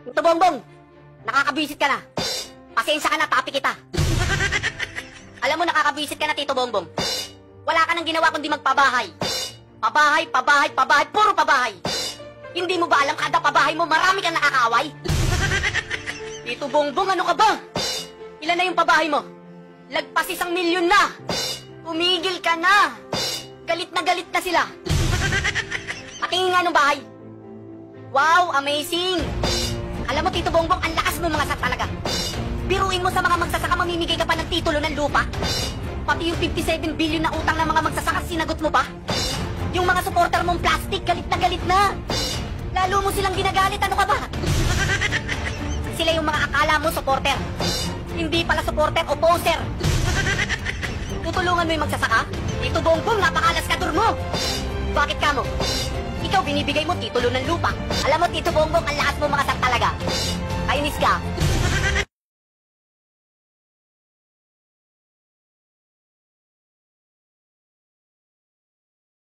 Tito Bongbong, nakakabisit ka na. Pasensya ka na, tapi kita. Alam mo, nakakabisit ka na, Tito Bongbong. Wala ka nang ginawa kundi magpabahay. Pabahay, pabahay, pabahay, puro pabahay. Hindi mo ba alam kada pabahay mo, marami kang nakakaaway? Tito Bongbong, ano ka ba? Ilan na yung pabahay mo? Lagpas 1,000,000 na. Tumigil ka na. Galit na sila. Patingin nga nung bahay. Wow, amazing. Alam mo, Tito Bongbong, ang lakas mo mga sak talaga. Biruin mo sa mga magsasaka, mamimigay ka pa ng titulo ng lupa. Pati yung 57 billion na utang ng mga magsasaka, sinagot mo pa? Yung mga supporter mong plastic, galit na. Lalo mo silang ginagalit, ano ka ba? Sila yung mga akala mo supporter. Hindi pala supporter o poser. Tutulungan mo yung magsasaka? Tito Bongbong, napakalaskador mo. Bakit ka mo? Ikaw binibigay mo titulo ng lupa. Alam mo, Tito Bongbong, ang lakas mo mga sak